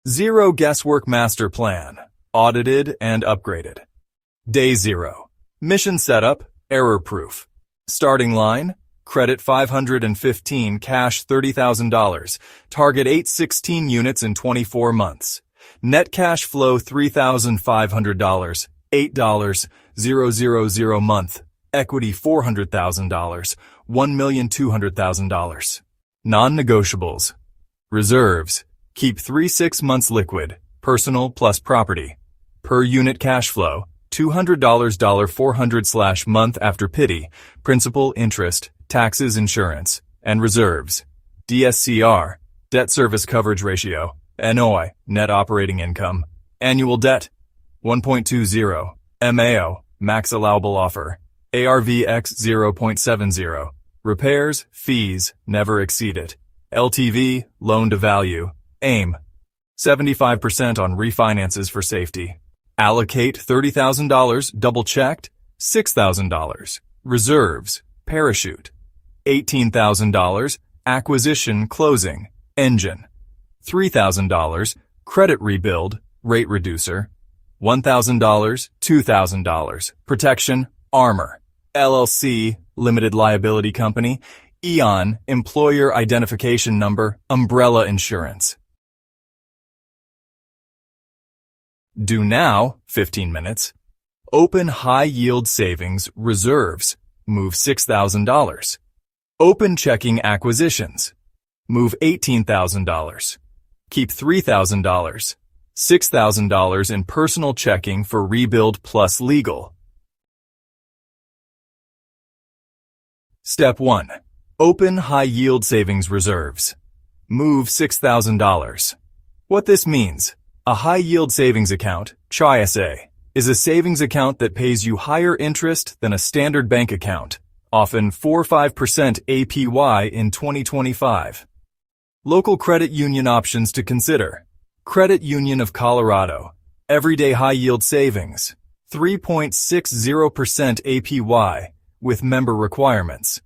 0 Guesswork Master Plan, audited and upgraded. Day 0. Mission setup, error-proof. Starting line, credit 515, cash $30,000, target 816 units in 24 months. Net cash flow $3,500, $8,000 month. Equity $400,000, $1,200,000. Non-negotiables. Reserves. Keep 3-6 months liquid, personal plus property. Per unit cash flow, $200 $400/month after PITI, principal, interest, taxes, insurance, and reserves. DSCR, debt service coverage ratio, NOI, net operating income. Annual debt, 1.20. MAO, max allowable offer. ARVX 0.70. Repairs, fees, never exceed it. LTV, loan to value. AIM, 75% on refinances for safety. Allocate $30,000, double-checked, $6,000. Reserves, parachute. $18,000, acquisition, closing, engine. $3,000, credit rebuild, rate reducer. $1,000, $2,000, protection, armor. LLC, limited liability company. EON, employer identification number, umbrella insurance. Do now, 15 minutes. Open high-yield savings reserves. Move $6,000. Open checking acquisitions. Move $18,000. Keep $3,000. $6,000 in personal checking for rebuild plus legal. Step 1. Open high-yield savings reserves. Move $6,000. What this means: a high-yield savings account, CHISA, is a savings account that pays you higher interest than a standard bank account, often 4 or 5% APY in 2025. Local credit union options to consider. Credit Union of Colorado, everyday high-yield savings, 3.60% APY, with member requirements.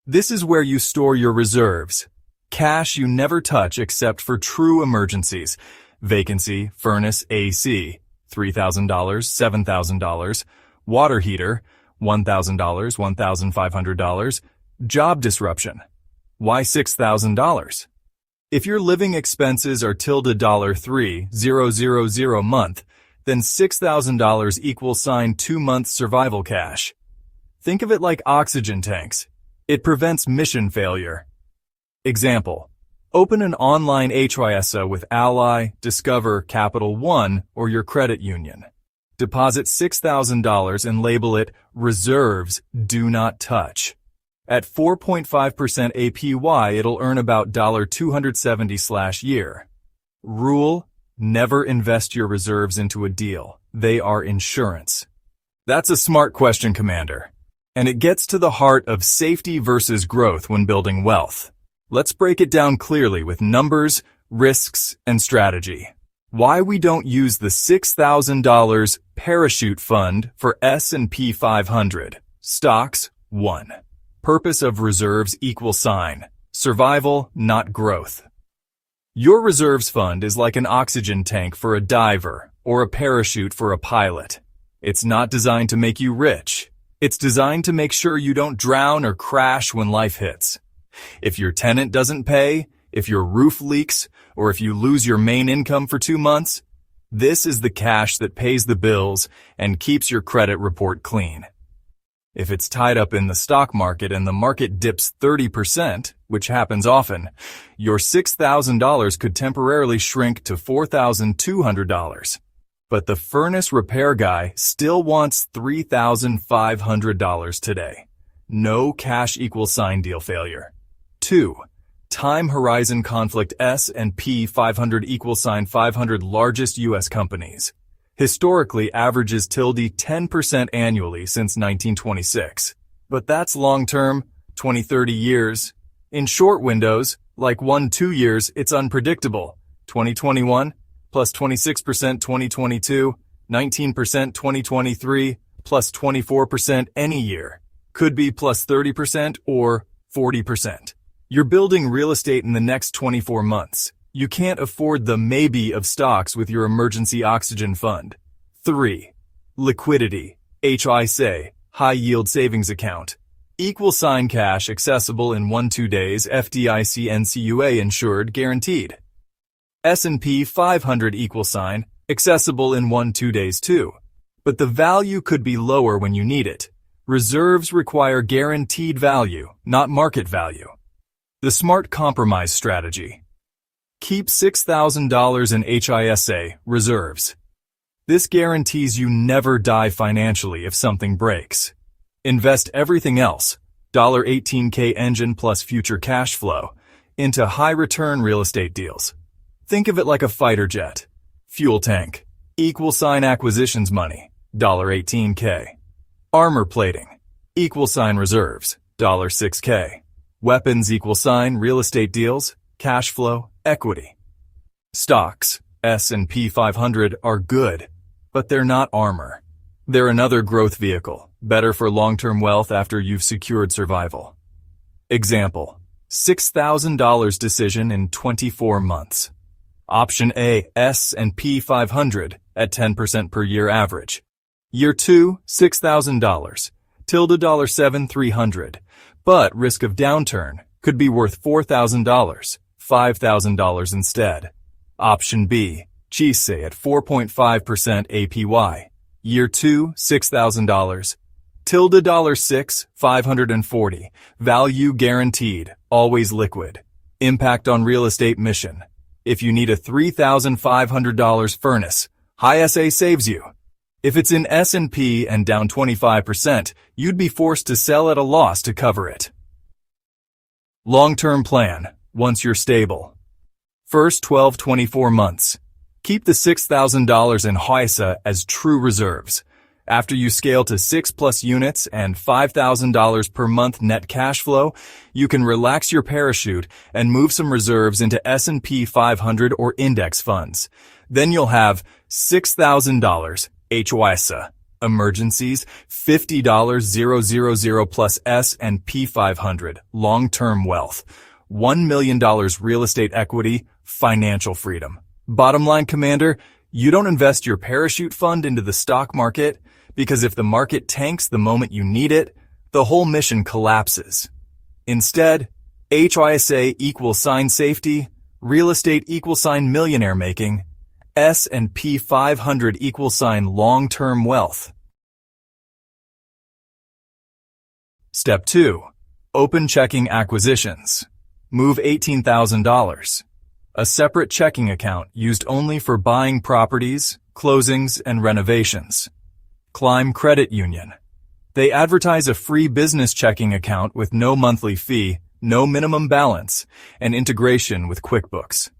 This is where you store your reserves. Cash you never touch except for true emergencies. Vacancy, furnace, AC, $3,000, $7,000. Water heater, $1,000, $1,500. Job disruption. Why $6,000? If your living expenses are $3,000 month, then $6,000 equals 2 months survival cash. Think of it like oxygen tanks. It prevents mission failure. Example: open an online HISA with Ally, Discover, Capital One, or your credit union. Deposit $6,000 and label it Reserves Do Not Touch. At 4.5% APY, it'll earn about $270/year. Rule: never invest your reserves into a deal. They are insurance. That's a smart question, Commander. And it gets to the heart of safety versus growth when building wealth. Let's break it down clearly with numbers, risks, and strategy. Why we don't use the $6,000 parachute fund for S&P 500. Stocks, 1. Purpose of reserves =, survival, not growth. Your reserves fund is like an oxygen tank for a diver or a parachute for a pilot. It's not designed to make you rich. It's designed to make sure you don't drown or crash when life hits. If your tenant doesn't pay, if your roof leaks, or if you lose your main income for 2 months, this is the cash that pays the bills and keeps your credit report clean. If it's tied up in the stock market and the market dips 30%, which happens often, your $6,000 could temporarily shrink to $4,200. But the furnace repair guy still wants $3,500 today. No cash =, deal failure. 2. Time horizon conflict. S&P 500 =, 500 largest U.S. companies. Historically averages 10% annually since 1926. But that's long-term, 20-30 years. In short windows, like 1-2 years, it's unpredictable. 2021, plus 26% 2022, 19% 2023, plus 24% any year. Could be plus 30% or 40%. You're building real estate in the next 24 months. You can't afford the maybe of stocks with your emergency oxygen fund. 3. Liquidity, HISA, high yield savings account. =, cash accessible in 1-2 days, FDIC NCUA insured guaranteed. S&P 500 =, accessible in 1-2 days too. But the value could be lower when you need it. Reserves require guaranteed value, not market value. The smart compromise strategy. Keep $6,000 in HISA, reserves. This guarantees you never die financially if something breaks. Invest everything else, $18K engine plus future cash flow, into high-return real estate deals. Think of it like a fighter jet. Fuel tank, =, acquisitions money, $18K. Armor plating, =, reserves, $6K. Weapons, =, real estate deals, cash flow, equity. Stocks, S&P 500, are good, but they're not armor. They're another growth vehicle, better for long-term wealth after you've secured survival. Example, $6,000 decision in 24 months. Option A, S&P 500 at 10% per year average. Year 2, $6,000, $7,300, but risk of downturn could be worth $4,000, $5,000 instead. Option B, HISA at 4.5% APY. Year 2, $6,000, $6, 540, value guaranteed, always liquid. Impact on real estate mission. If you need a $3,500 furnace, HISA saves you. If it's in S&P and down 25%, you'd be forced to sell at a loss to cover it. Long-term plan, once you're stable. First 12-24 months. Keep the $6,000 in HISA as true reserves. After you scale to 6+ units and $5,000 per month net cash flow, you can relax your parachute and move some reserves into S&P 500 or index funds. Then you'll have $6,000 HISA. Emergencies, $50,000 plus S&P 500. Long-term wealth. $1 million real estate equity, financial freedom. Bottom line, Commander, you don't invest your parachute fund into the stock market because if the market tanks the moment you need it, the whole mission collapses. Instead, HISA =, safety, real estate =, millionaire making, S&P 500 =, long-term wealth. Step 2. Open checking acquisitions. Move $18,000. A separate checking account used only for buying properties, closings, and renovations. Climb Credit Union. They advertise a free business checking account with no monthly fee, no minimum balance, and integration with QuickBooks.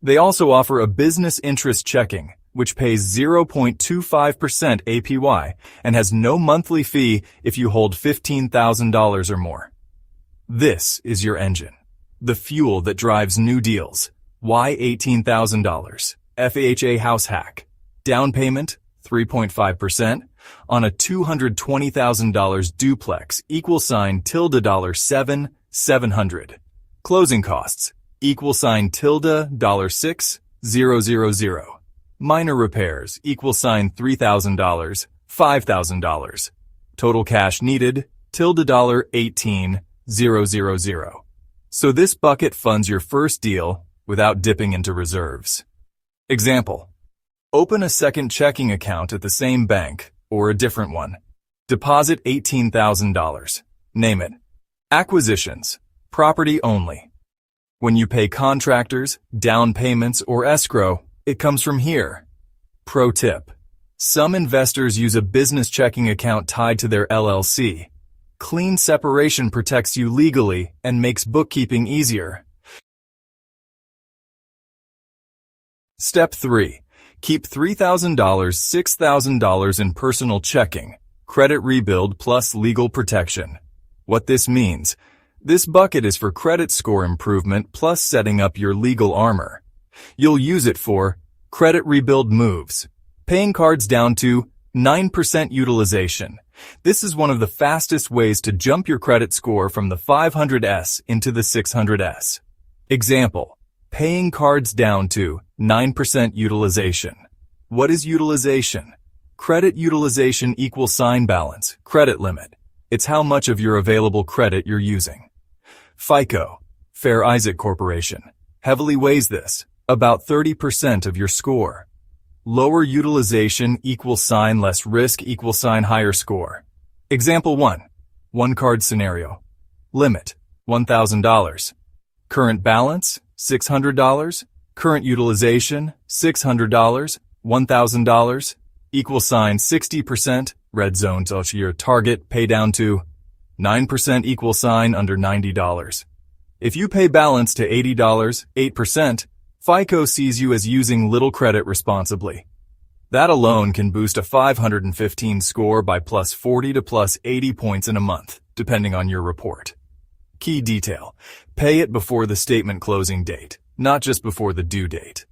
They also offer a business interest checking, which pays 0.25% APY and has no monthly fee if you hold $15,000 or more. This is your engine, the fuel that drives new deals. Why $18,000? FHA house hack. Down payment, 3.5%, on a $220,000 duplex, $7,700. Closing costs, $6,000. Minor repairs, $3,000, $5,000. Total cash needed, $18,000. So this bucket funds your first deal without dipping into reserves. Example. Open a second checking account at the same bank or a different one. Deposit $18,000. Name it. Acquisitions. Property only. When you pay contractors, down payments, or escrow, it comes from here. Pro tip. Some investors use a business checking account tied to their LLC. Clean separation protects you legally and makes bookkeeping easier. Step 3. Keep $3,000, $6,000 in personal checking, credit rebuild plus legal protection. What this means, this bucket is for credit score improvement plus setting up your legal armor. You'll use it for credit rebuild moves, paying cards down to 9% utilization. This is one of the fastest ways to jump your credit score from the 500S into the 600S. Example. Paying cards down to 9% utilization. What is utilization? Credit utilization equals sign balance, credit limit. It's how much of your available credit you're using. FICO, Fair Isaac Corporation, heavily weighs this, about 30% of your score. Lower utilization equals sign less risk equals sign higher score. Example 1. One card scenario. Limit, $1,000. Current balance, $600. Current utilization, $600. $1,000. Equal sign 60%. Red zone tells you your target pay down to 9% equal sign under $90. If you pay balance to $80, 8%, FICO sees you as using little credit responsibly. That alone can boost a 515 score by plus 40 to plus 80 points in a month, depending on your report. Key detail: pay it before the statement closing date, not just before the due date.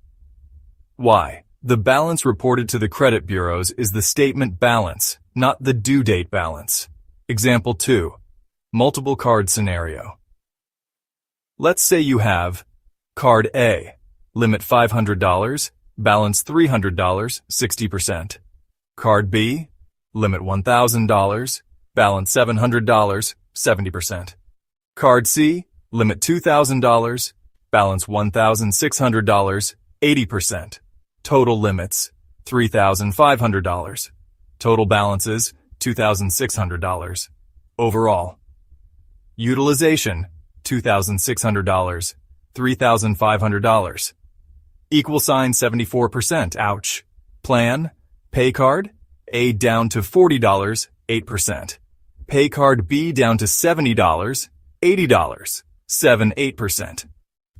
Why? The balance reported to the credit bureaus is the statement balance, not the due date balance. Example 2. Multiple card scenario. Let's say you have Card A, limit $500, balance $300, 60%. Card B, limit $1,000, balance $700, 70%. Card C, limit $2,000, balance $1,600, 80%. Total limits, $3,500. Total balances, $2,600. Overall. Utilization, $2,600, $3,500. Equal sign 74%, ouch. Plan, pay card, A down to $40, 8%. Pay card B down to $70, $80, 8%.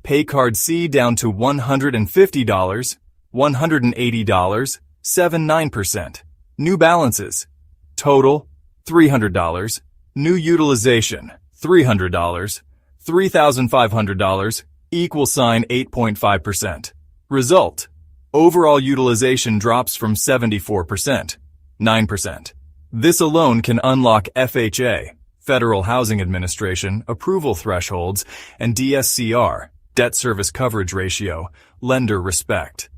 Pay card C down to $150, $180, 9%. New balances. Total, $300. New utilization, $300. $3,500, equal sign 8.5%. Result: overall utilization drops from 74%, 9%. This alone can unlock FHA, Federal Housing Administration, approval thresholds, and DSCR, debt service coverage ratio, lender respect.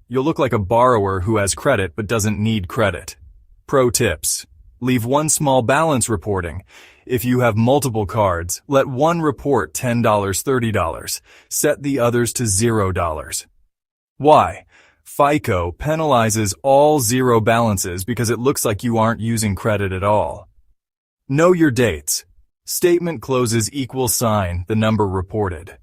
You'll look like a borrower who has credit but doesn't need credit. Pro tips: leave one small balance reporting. If you have multiple cards, let one report $10, $30. Set the others to $0. Why? FICO penalizes all zero balances because it looks like you aren't using credit at all. Know your dates. Statement closes equal sign the number reported.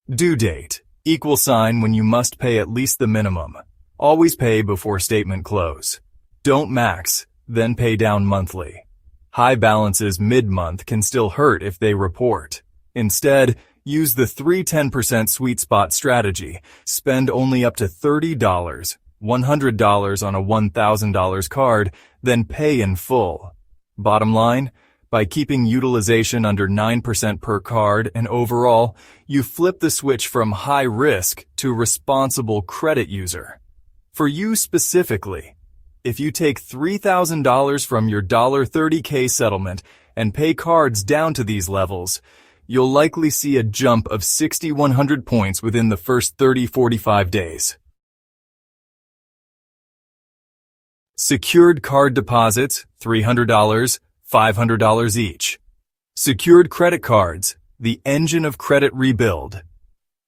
Due date equal sign when you must pay at least the minimum. Always pay before statement close. Don't max, then pay down monthly. High balances mid-month can still hurt if they report. Instead, use the 3-10% sweet spot strategy. Spend only up to $30, $100 on a $1,000 card, then pay in full. Bottom line, by keeping utilization under 9% per card and overall, you flip the switch from high risk to responsible credit user. For you specifically, if you take $3,000 from your $30K settlement and pay cards down to these levels, you'll likely see a jump of 6,100 points within the first 30-45 days. Secured card deposits, $300, $500 each. Secured credit cards, the engine of credit rebuild.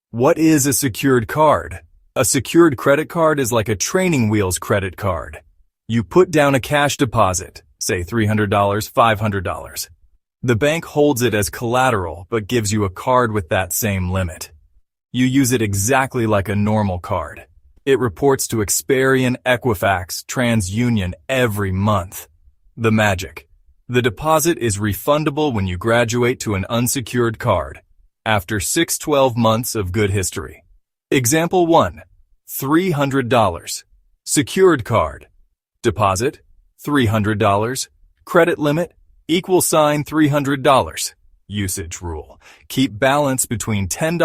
What is a secured card? A secured credit card is like a training wheels credit card. You put down a cash deposit, say $300, $500. The bank holds it as collateral but gives you a card with that same limit. You use it exactly like a normal card. It reports to Experian, Equifax, TransUnion every month. The magic: the deposit is refundable when you graduate to an unsecured card, after 6-12 months of good history. Example 1. $300. Secured card. Deposit, $300. Credit limit, equal sign $300. Usage rule: keep balance between $10,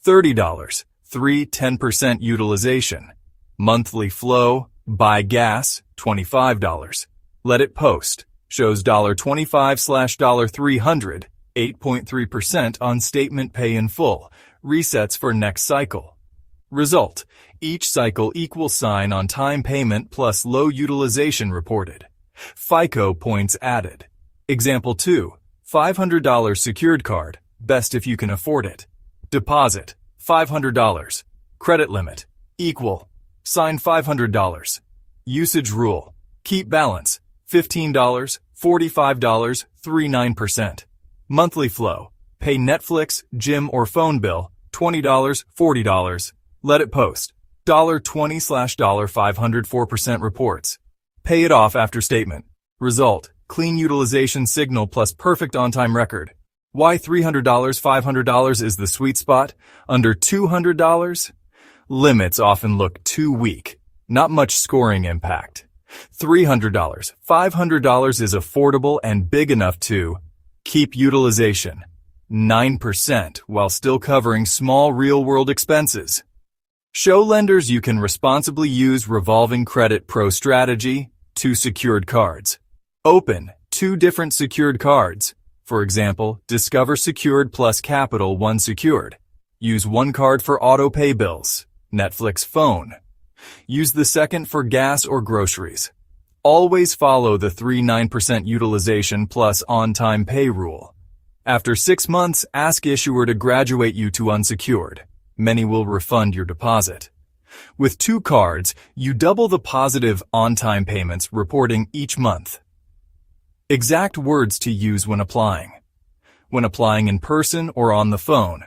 $30. 3-10% utilization. Monthly flow: buy gas, $25. Let it post. Shows $25/$300, 8.3% on statement pay in full. resets for next cycle. Result: each cycle equals sign on time payment plus low utilization reported. FICO points added. Example 2. $500 secured card, best if you can afford it. Deposit, $500. Credit limit, equal. Sign $500. Usage rule, keep balance, $15, $45, 39%. Monthly flow, pay Netflix, gym or phone bill, $20, $40. Let it post, $20/$504% reports. Pay it off after statement. Result: clean utilization signal plus perfect on-time record. Why $300, $500 is the sweet spot? Under $200? Limits often look too weak. Not much scoring impact. $300, $500 is affordable and big enough to keep utilization 9% while still covering small real-world expenses. Show lenders you can responsibly use revolving credit pro strategy, 2 secured cards. Open 2 different secured cards. For example, Discover Secured plus Capital One Secured. Use one card for auto pay bills, Netflix phone. Use the second for gas or groceries. Always follow the 3-9% utilization plus on-time pay rule. After 6 months, ask issuer to graduate you to unsecured. Many will refund your deposit. With 2 cards, you double the positive on-time payments reporting each month. Exact words to use when applying. When applying in person or on the phone.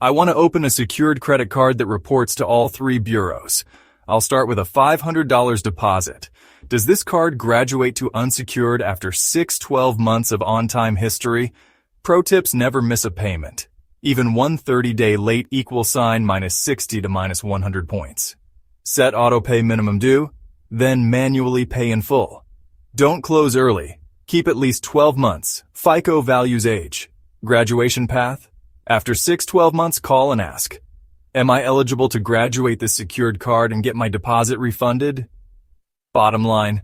I want to open a secured credit card that reports to all 3 bureaus. I'll start with a $500 deposit. Does this card graduate to unsecured after 6-12 months of on-time history? Pro tips: never miss a payment. Even one 30-day late equal sign -60 to -100 points. Set auto pay minimum due, then manually pay in full. Don't close early. Keep at least 12 months. FICO values age. Graduation path? After 6-12 months, call and ask, am I eligible to graduate this secured card and get my deposit refunded? Bottom line,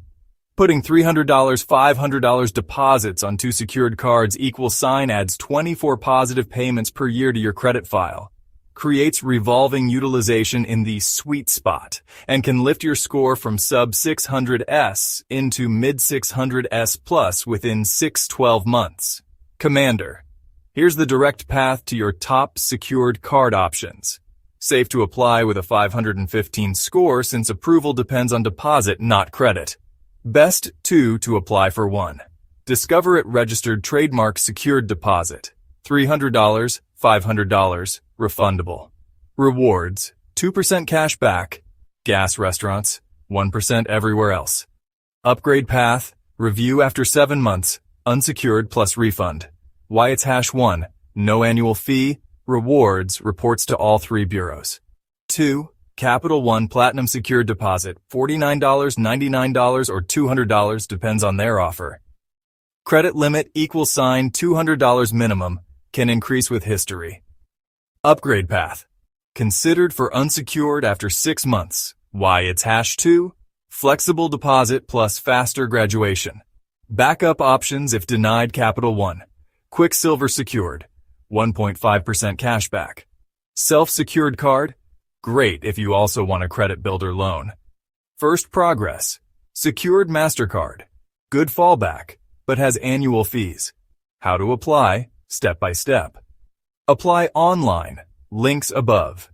putting $300, $500 deposits on 2 secured cards equal sign adds 24 positive payments per year to your credit file, creates revolving utilization in the sweet spot, and can lift your score from sub 600S into mid 600S plus within 6-12 months. Commander, here's the direct path to your top secured card options. Safe to apply with a 515 score since approval depends on deposit, not credit. Best 2 to apply for 1. Discover it registered trademark secured deposit. $300, $500, refundable. Rewards, 2% cash back. Gas restaurants, 1% everywhere else. Upgrade path, review after 7 months, unsecured plus refund. Why it's #1, no annual fee, rewards, reports to all 3 bureaus. 2. Capital One Platinum Secured Deposit, $49, $99, or $200 depends on their offer. Credit limit equals sign $200 minimum, can increase with history. Upgrade path, considered for unsecured after 6 months. Why it's #2, flexible deposit plus faster graduation. Backup options if denied Capital One. Quicksilver Secured, 1.5% cashback. Self-secured card, great if you also want a credit builder loan. First Progress, secured MasterCard, good fallback, but has annual fees. How to apply, step by step. Apply online, links above.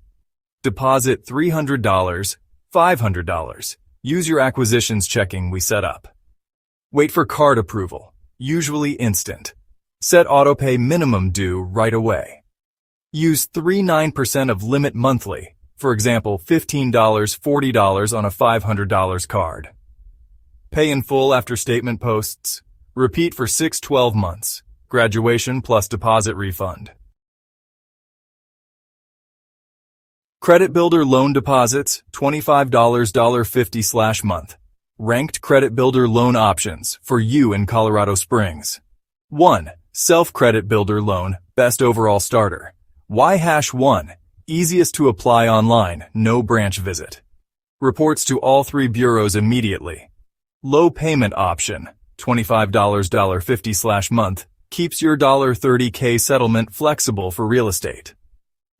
Deposit $300, $500. Use your acquisitions checking we set up. Wait for card approval, usually instant. Set autopay minimum due right away. Use 3-9% of limit monthly, for example, $15, $40 on a $500 card. Pay in full after statement posts. Repeat for 6-12 months. Graduation plus deposit refund. Credit Builder loan deposits, $25, $50/month. Ranked Credit Builder loan options for you in Colorado Springs. 1. Self-Credit Builder loan, best overall starter. Why #1? Easiest to apply online, no branch visit. Reports to all 3 bureaus immediately. Low payment option, $25, $50/month, keeps your $30K settlement flexible for real estate.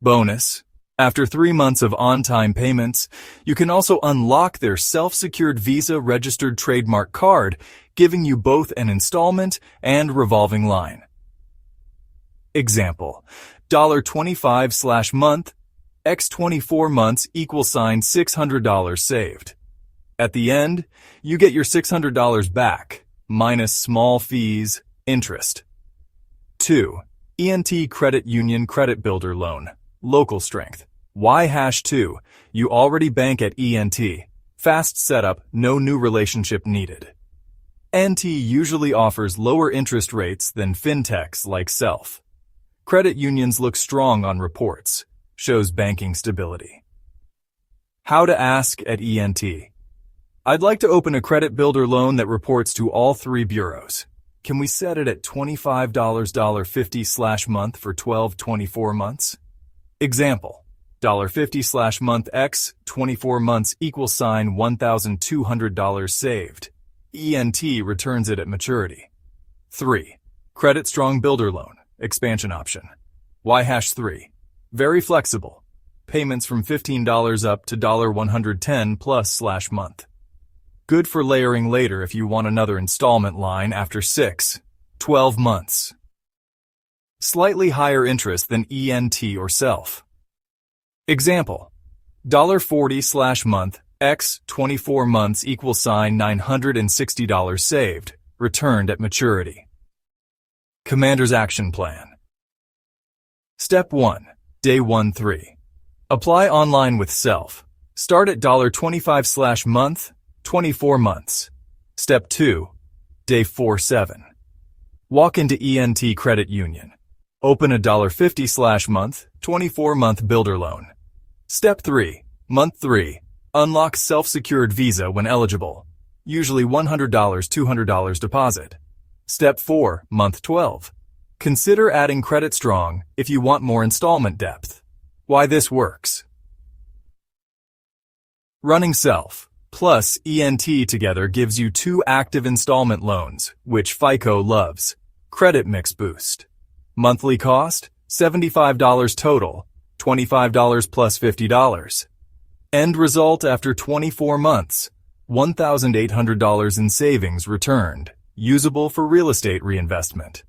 Bonus. After 3 months of on-time payments, you can also unlock their self-secured Visa registered trademark card, giving you both an installment and revolving line. Example, $25/month, x 24 months $600 saved. At the end, you get your $600 back, minus small fees, interest. 2. ENT Credit Union Credit Builder Loan. Local strength. Y-2. You already bank at ENT. Fast setup, no new relationship needed. NT usually offers lower interest rates than fintechs like Self. Credit unions look strong on reports. Shows banking stability. How to ask at ENT. I'd like to open a credit builder loan that reports to all 3 bureaus. Can we set it at $25.50/month for 12-24 months? Example, $50/month x 24 months $1,200 saved. ENT returns it at maturity. 3. Credit Strong Builder Loan, expansion option. Y-3. Very flexible. Payments from $15 up to $110+/month. Good for layering later if you want another installment line after 6-12 months. Slightly higher interest than ENT or Self. Example, $40/month, x 24 months $960 saved, returned at maturity. Commander's Action Plan. Step 1. Day 1-3. Apply online with Self. Start at $25/month, 24 months. Step 2. Day 4-7. Walk into ENT Credit Union. Open a $50/month, 24-month builder loan. Step 3. Month 3. Unlock self-secured Visa when eligible. Usually $100, $200 deposit. Step 4. Month 12. Consider adding Credit Strong if you want more installment depth. Why this works. Running Self plus ENT together gives you 2 active installment loans, which FICO loves. Credit Mix Boost. Monthly cost, $75 total, $25 plus $50. End result after 24 months, $1,800 in savings returned, usable for real estate reinvestment.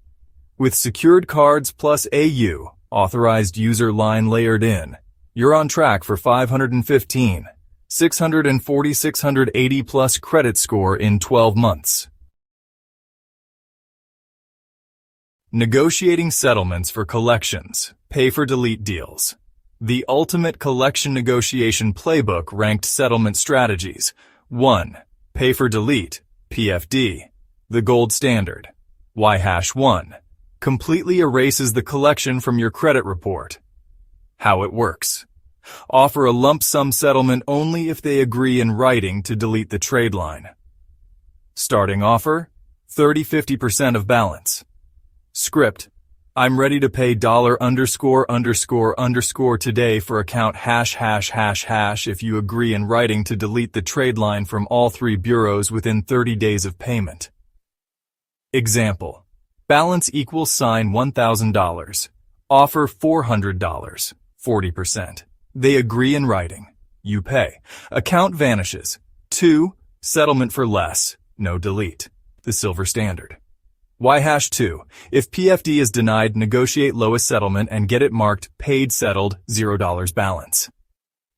With secured cards plus AU, authorized user line layered in, you're on track for 515, 640, 680 plus credit score in 12 months. Negotiating settlements for collections, pay-for-delete deals. The ultimate collection negotiation playbook ranked settlement strategies. 1. Pay-for-delete, PFD, the gold standard. Y-1. Completely erases the collection from your credit report. How it works. Offer a lump sum settlement only if they agree in writing to delete the trade line. Starting offer, 30-50% of balance. Script, I'm ready to pay $___ today for account #### if you agree in writing to delete the trade line from all 3 bureaus within 30 days of payment. Example, balance equals $1,000. Offer $400, 40%. They agree in writing. You pay. Account vanishes. 2. Settlement for less. No delete. The silver standard. Y-2. If PFD is denied, negotiate lowest settlement and get it marked paid settled, $0 balance.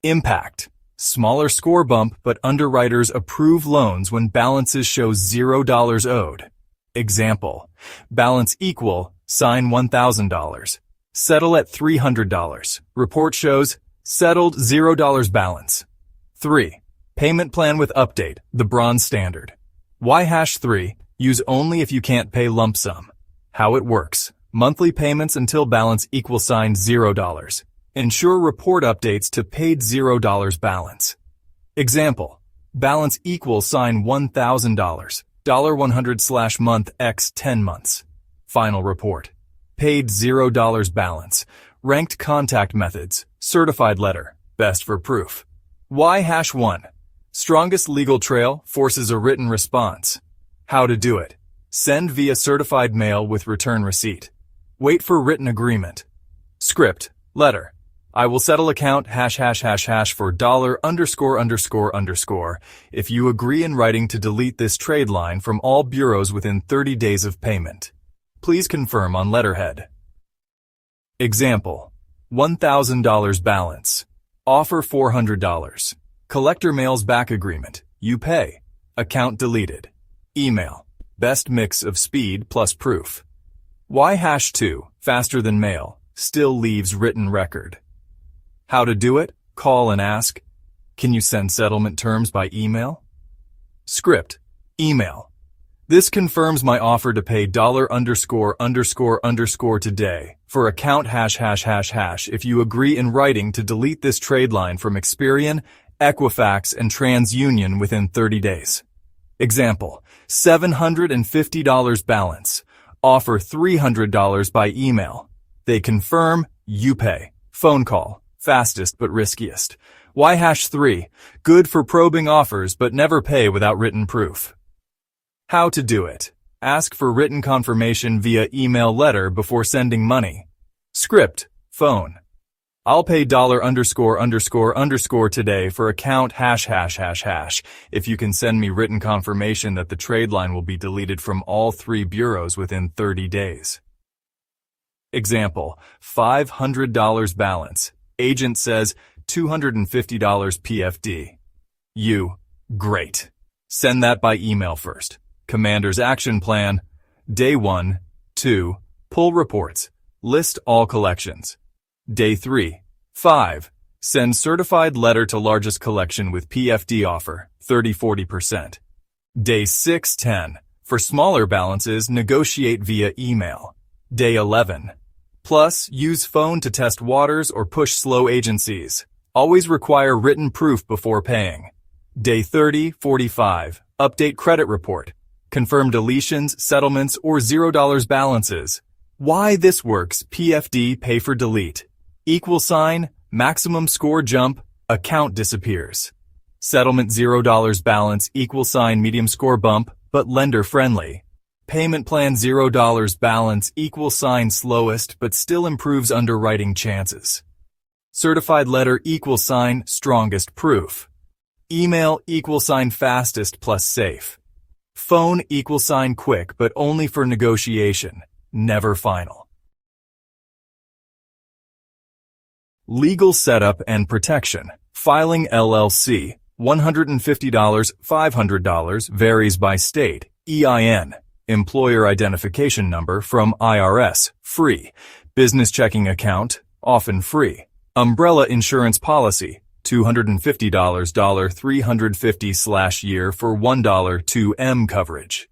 Impact. Smaller score bump, but underwriters approve loans when balances show $0 owed. Example. Balance equal, $1,000. Settle at $300. Report shows settled $0 balance. 3. Payment plan with update, the bronze standard. Y-3. Use only if you can't pay lump sum. How it works. Monthly payments until balance equals $0. Ensure report updates to paid $0 balance. Example. Balance equals $1,000. $100/month x 10 months. Final report. Paid $0 balance. Ranked contact methods. Certified letter. Best for proof. Y-1. Strongest legal trail forces a written response. How to do it. Send via certified mail with return receipt. Wait for written agreement. Script. Letter. I will settle account ### for $____ if you agree in writing to delete this trade line from all bureaus within 30 days of payment. Please confirm on letterhead. Example: $1,000 balance. Offer $400. Collector mails back agreement. You pay. Account deleted. Email. Best mix of speed plus proof. Why #2, faster than mail, still leaves written record. How to do it? Call and ask. Can you send settlement terms by email? Script. Email. This confirms my offer to pay $___ today for account ### if you agree in writing to delete this trade line from Experian, Equifax, and TransUnion within 30 days. Example: $750 balance. Offer $300 by email. They confirm, you pay. Phone call. Fastest but riskiest. Why #3? Good for probing offers but never pay without written proof. How to do it. Ask for written confirmation via email letter before sending money. Script. Phone. I'll pay $___ today for account ### if you can send me written confirmation that the trade line will be deleted from all 3 bureaus within 30 days. Example: $500 balance. Agent says $250 PFD. You. Great. Send that by email first. Commander's action plan. Day 1, 2, pull reports. List all collections. Day 3, 5, send certified letter to largest collection with PFD offer, 30–40%. Day 6, 10, for smaller balances, negotiate via email. Day 11, plus use phone to test waters or push slow agencies. Always require written proof before paying. Day 30, 45, update credit report. Confirm deletions, settlements, or $0 balances. Why this works: PFD, pay for delete. $, maximum score jump, account disappears. Settlement $0 balance, $, medium score bump, but lender friendly. Payment plan $0 balance, $, slowest, but still improves underwriting chances. Certified letter, $, strongest proof. Email, $, fastest plus safe. Phone, $, quick, but only for negotiation, never final. Legal setup and protection. Filing LLC, $150, $500, varies by state. EIN, employer identification number from IRS, free. Business checking account, often free. Umbrella insurance policy, $250, $350/year for $1 2M coverage.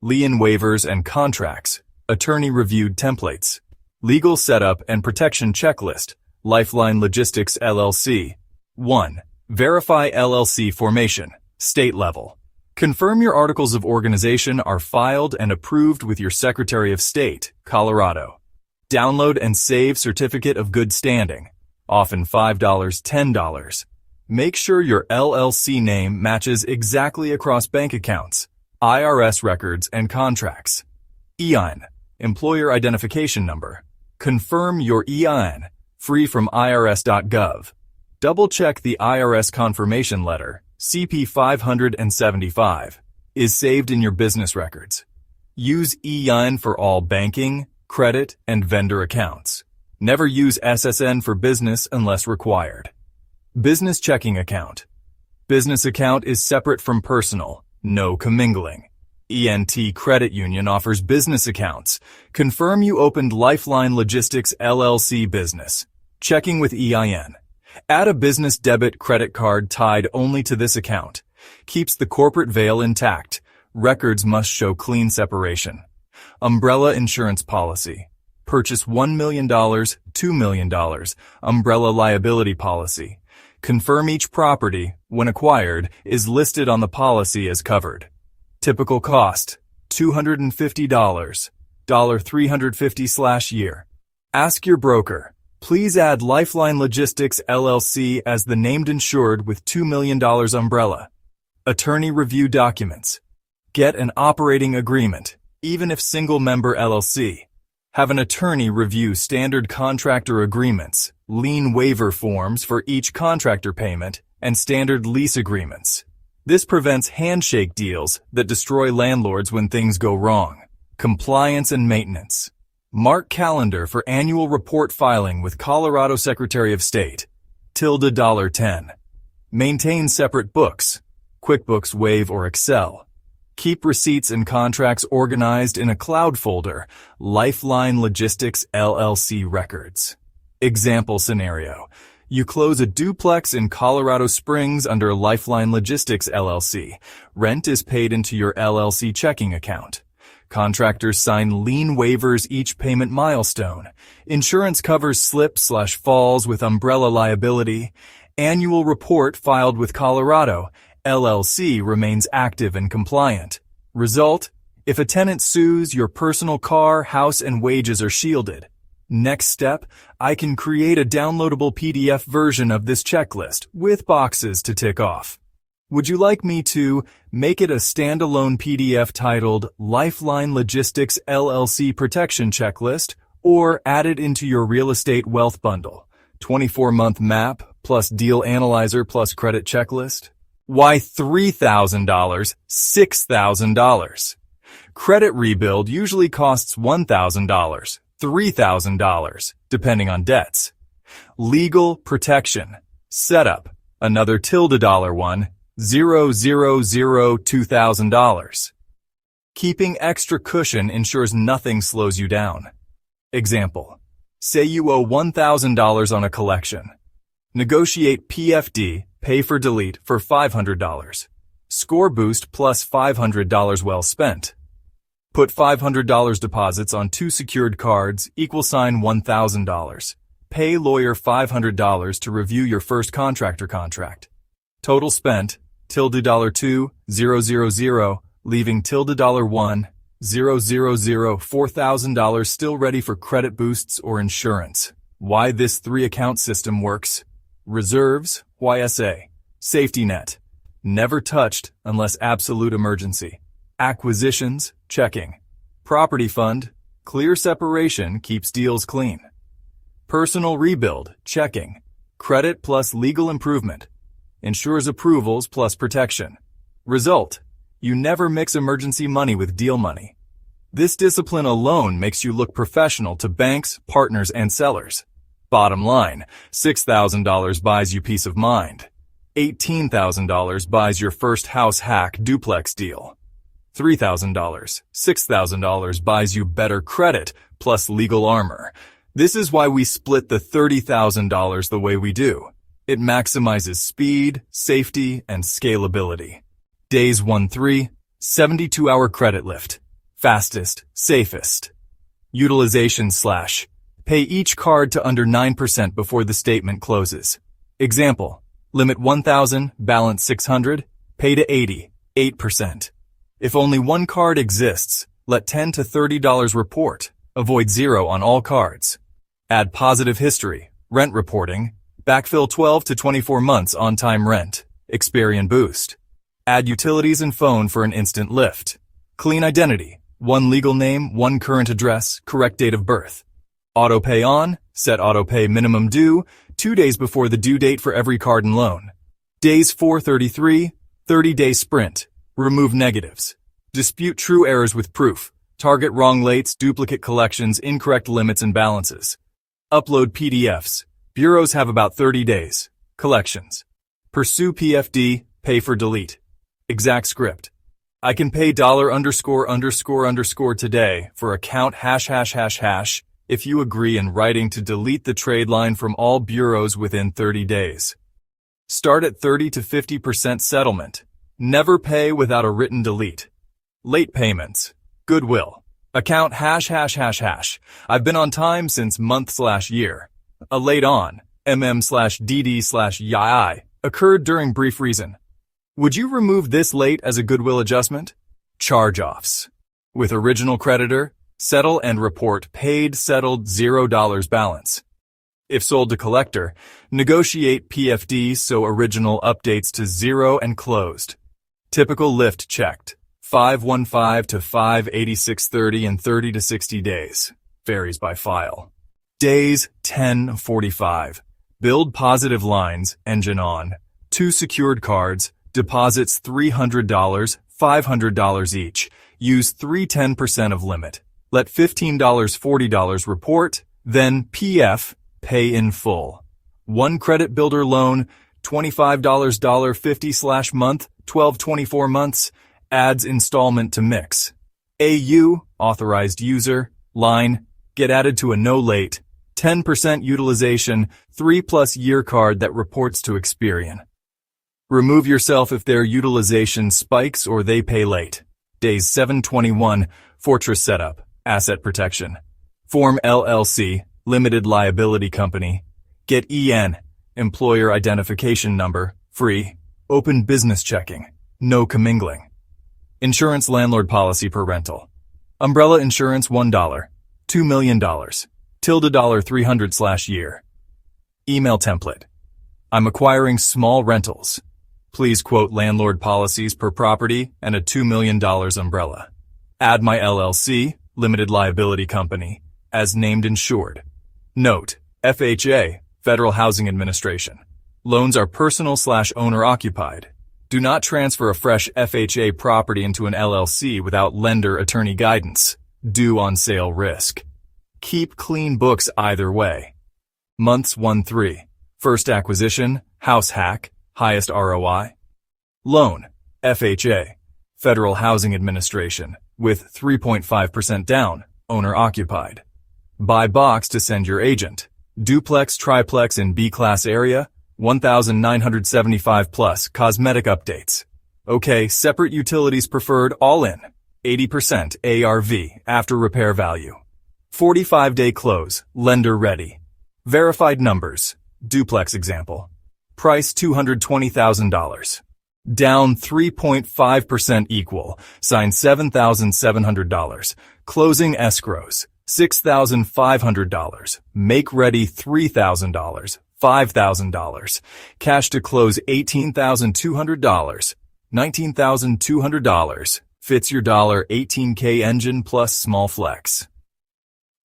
Lien waivers and contracts, attorney-reviewed templates. Legal setup and protection checklist, Lifeline Logistics LLC. 1. Verify LLC formation, state level. Confirm your articles of organization are filed and approved with your Secretary of State, Colorado. Download and save certificate of good standing, often $5, $10. Make sure your LLC name matches exactly across bank accounts, IRS records, and contracts. EIN, employer identification number. Confirm your EIN, free from irs.gov. Double-check the IRS confirmation letter, CP 575, is saved in your business records. Use EIN for all banking, credit, and vendor accounts. Never use SSN for business unless required. Business checking account. Business account is separate from personal, no commingling. ENT Credit Union offers business accounts. Confirm you opened Lifeline Logistics LLC business. Checking with EIN. Add a business debit credit card tied only to this account. Keeps the corporate veil intact. Records must show clean separation. Umbrella insurance policy. Purchase $1 million, $2 million. Umbrella liability policy. Confirm each property, when acquired, is listed on the policy as covered. Typical cost, $250, $350/year. Ask your broker. Please add Lifeline Logistics LLC as the named insured with $2 million umbrella. Attorney review documents. Get an operating agreement, even if single member LLC. Have an attorney review standard contractor agreements, lien waiver forms for each contractor payment, and standard lease agreements. This prevents handshake deals that destroy landlords when things go wrong. Compliance and maintenance. Mark calendar for annual report filing with Colorado Secretary of State. $10. Maintain separate books. QuickBooks, Wave, or Excel. Keep receipts and contracts organized in a cloud folder. Lifeline Logistics LLC records. Example scenario. You close a duplex in Colorado Springs under Lifeline Logistics LLC. Rent is paid into your LLC checking account. Contractors sign lien waivers each payment milestone. Insurance covers slip/falls with umbrella liability. Annual report filed with Colorado. LLC remains active and compliant. Result: if a tenant sues, your personal car, house, and wages are shielded. Next step, I can create a downloadable PDF version of this checklist with boxes to tick off. Would you like me to make it a standalone PDF titled Lifeline Logistics LLC Protection Checklist, or add it into your real estate wealth bundle? 24-month map plus deal analyzer plus credit checklist? Why $3,000, $6,000? Credit rebuild usually costs $1,000, $3,000, depending on debts. Legal protection. Setup, another $1, $2,000. Keeping extra cushion ensures nothing slows you down. Example, say you owe $1,000 on a collection. Negotiate PFD, pay for delete, for $500. Score boost plus $500 well spent. Put $500 deposits on 2 secured cards, $1,000. Pay lawyer $500 to review your first contractor contract. Total spent, $2,000, leaving $1,000, $4,000 still ready for credit boosts or insurance. Why this 3-account system works. Reserves, YSA. Safety net. Never touched unless absolute emergency. Acquisitions, checking. Property fund, clear separation keeps deals clean. Personal rebuild, checking. Credit plus legal improvement. Ensures approvals plus protection. Result, you never mix emergency money with deal money. This discipline alone makes you look professional to banks, partners, and sellers. Bottom line, $6,000 buys you peace of mind. $18,000 buys your first house hack duplex deal. $3,000, $6,000 buys you better credit plus legal armor. This is why we split the $30,000 the way we do. It maximizes speed, safety, and scalability. Days 1-3, 72-hour credit lift. Fastest, safest. Utilization / pay each card to under 9% before the statement closes. Example, limit 1,000, balance 600, pay to 80, 8%. If only one card exists, let $10 to $30 report. Avoid 0 on all cards. Add positive history, rent reporting. Backfill 12 to 24 months on-time rent. Experian boost. Add utilities and phone for an instant lift. Clean identity. 1 legal name, 1 current address, correct date of birth. Auto pay on. Set auto pay minimum due. 2 days before the due date for every card and loan. Days 433. 30-day sprint. Remove negatives. Dispute true errors with proof. Target wrong lates, duplicate collections, incorrect limits and balances. Upload PDFs. Bureaus have about 30 days. Collections. Pursue PFD, pay for delete. Exact script. I can pay $_ today for account #### if you agree in writing to delete the trade line from all bureaus within 30 days. Start at 30 to 50% settlement. Never pay without a written delete. Late payments. Goodwill. Account ###. I've been on time since month/year. A late on, MM/DD/YI, occurred during brief reason. Would you remove this late as a goodwill adjustment? Charge-offs. With original creditor, settle and report paid settled $0 balance. If sold to collector, negotiate PFD so original updates to 0 and closed. Typical lift checked. 515 to 586.30 in 30 to 60 days. Varies by file. Days 10:45. Build positive lines, engine on. 2 secured cards, deposits $300, $500 each. Use 3/10% of limit. Let $15, $40 report, then PF, pay in full. 1 credit builder loan, $25 $50/month, 12-24 months, adds installment to mix. AU, authorized user, line, get added to a no late, 10% utilization, 3+ year card that reports to Experian. Remove yourself if their utilization spikes or they pay late. Days 7/21, Fortress setup, asset protection. Form LLC, limited liability company. Get EN, employer identification number, free. Open business checking, no commingling. Insurance landlord policy per rental. Umbrella insurance $1, $2 million, $300/year. Email template. I'm acquiring small rentals. Please quote landlord policies per property and a $2 million umbrella. Add my LLC, limited liability company, as named insured. Note, FHA, Federal Housing Administration. Loans are personal/owner occupied. Do not transfer a fresh FHA property into an LLC without lender attorney guidance. Due on sale risk. Keep clean books either way. Months 1-3. First acquisition, house hack, highest ROI. Loan, FHA, Federal Housing Administration, with 3.5% down, owner occupied. Buy box to send your agent. Duplex, triplex in B-class area, 1,975 plus cosmetic updates. Okay, separate utilities preferred all in. 80% ARV after repair value. 45-day close, lender ready. Verified numbers, duplex example. Price $220,000. Down 3.5% equal, sign $7,700. Closing escrows, $6,500. Make ready $3,000. $5,000. Cash to close $18,200. $19,200. Fits your $18K engine plus small flex.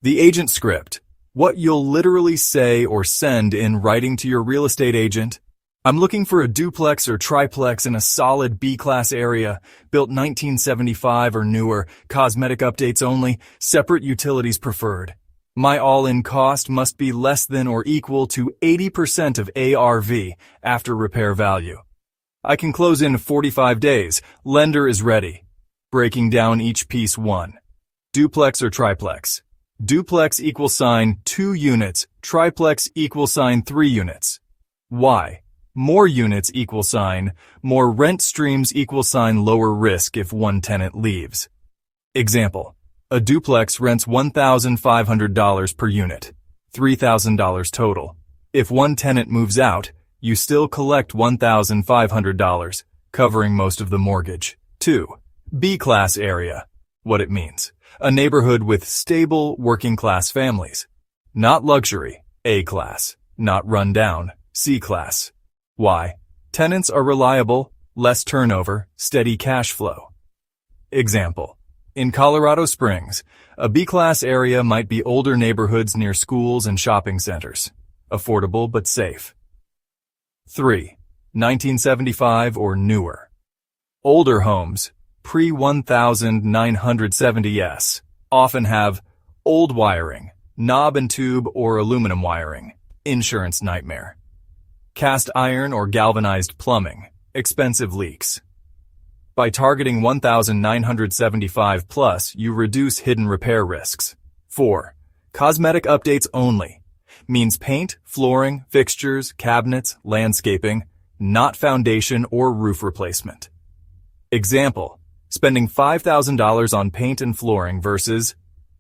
The agent script. What you'll literally say or send in writing to your real estate agent. I'm looking for a duplex or triplex in a solid B-class area, built 1975 or newer, cosmetic updates only, separate utilities preferred. My all-in cost must be less than or equal to 80% of ARV after repair value. I can close in 45 days. Lender is ready. Breaking down each piece. 1. Duplex or triplex. Duplex =, 2 units, triplex =, 3 units. Why? More units =, more rent streams =, lower risk if one tenant leaves. Example. A duplex rents $1,500 per unit, $3,000 total. If one tenant moves out, you still collect $1,500, covering most of the mortgage. 2. B-class area. What it means. A neighborhood with stable, working-class families. Not luxury, A-class. Not run down, C-class. Why? Tenants are reliable, less turnover, steady cash flow. Example. In Colorado Springs, a B-class area might be older neighborhoods near schools and shopping centers. Affordable but safe. 3. 1975 or newer. Older homes, pre-1970s, often have old wiring, knob and tube or aluminum wiring, insurance nightmare. Cast iron or galvanized plumbing, expensive leaks. By targeting 1,975 plus, you reduce hidden repair risks. 4. Cosmetic updates only. Means paint, flooring, fixtures, cabinets, landscaping, not foundation or roof replacement. Example. Spending $5,000 on paint and flooring versus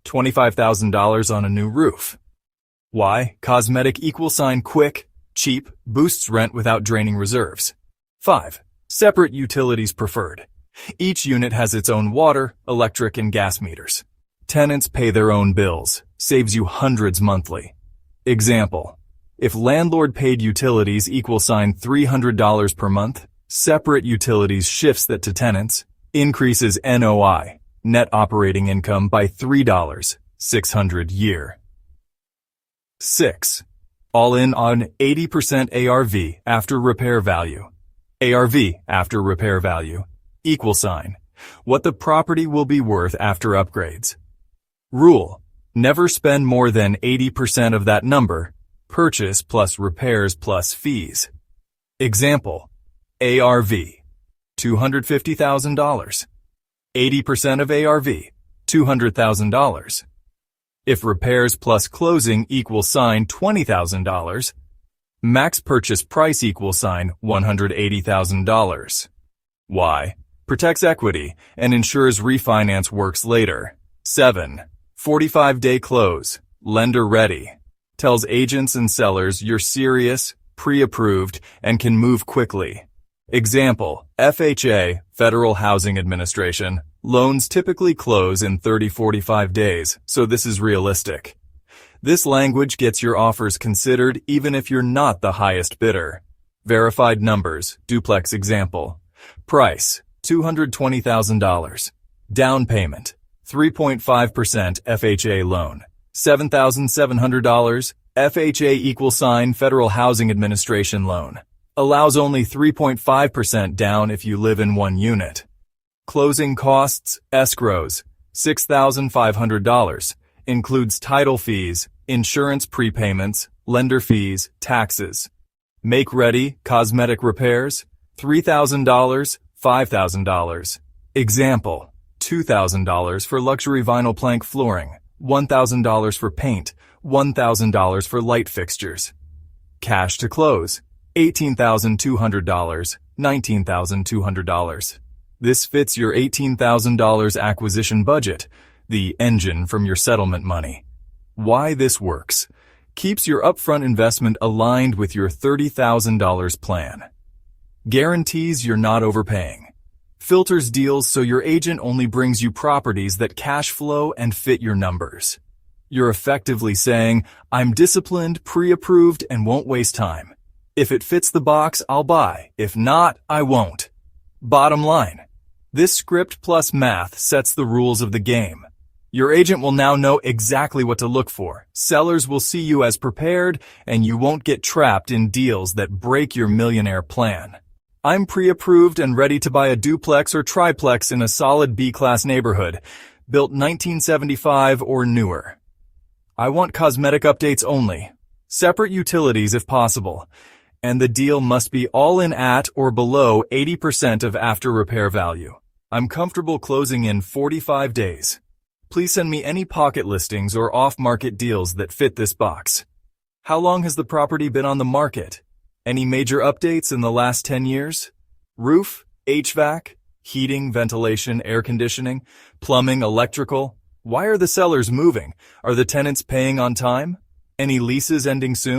$25,000 on a new roof. Why? Cosmetic =, quick, cheap, boosts rent without draining reserves. 5. Separate utilities preferred. Each unit has its own water, electric, and gas meters. Tenants pay their own bills, saves you hundreds monthly. Example. If landlord paid utilities =, $300 per month, separate utilities shifts that to tenants, increases NOI, net operating income by $3, $600 year. 6. All in on 80% ARV after repair value. ARV after repair value. =, what the property will be worth after upgrades. Rule: never spend more than 80% of that number, purchase plus repairs plus fees. Example: ARV, $250,000. 80% of ARV, $200,000. If repairs plus closing $20,000, max purchase price $180,000. Why? Protects equity and ensures refinance works later. 7. 45-day close, lender ready. Tells agents and sellers you're serious, pre-approved, and can move quickly. Example: FHA, Federal Housing Administration. Loans typically close in 30-45 days, so this is realistic. This language gets your offers considered even if you're not the highest bidder. Verified numbers, duplex example. Price: $220,000. Down payment: 3.5% FHA loan. $7,700. FHA Federal Housing Administration loan. Allows only 3.5% down if you live in one unit. Closing costs, escrows, $6,500. Includes title fees, insurance prepayments, lender fees, taxes. Make ready, cosmetic repairs, $3,000, $5,000. Example: $2,000 for luxury vinyl plank flooring, $1,000 for paint, $1,000 for light fixtures. Cash to close: $18,200, $19,200. This fits your $18,000 acquisition budget, the engine from your settlement money. Why this works: keeps your upfront investment aligned with your $30,000 plan. Guarantees you're not overpaying. Filters deals so your agent only brings you properties that cash flow and fit your numbers. You're effectively saying, I'm disciplined, pre-approved, and won't waste time. If it fits the box, I'll buy. If not, I won't. Bottom line: this script plus math sets the rules of the game. Your agent will now know exactly what to look for. Sellers will see you as prepared, and you won't get trapped in deals that break your millionaire plan. I'm pre-approved and ready to buy a duplex or triplex in a solid B-class neighborhood, built 1975 or newer. I want cosmetic updates only, separate utilities if possible, and the deal must be all in at or below 80% of after repair value. I'm comfortable closing in 45 days. Please send me any pocket listings or off-market deals that fit this box. How long has the property been on the market? Any major updates in the last 10 years? Roof, HVAC, heating, ventilation, air conditioning, plumbing, electrical. Why are the sellers moving? Are the tenants paying on time? Any leases ending soon?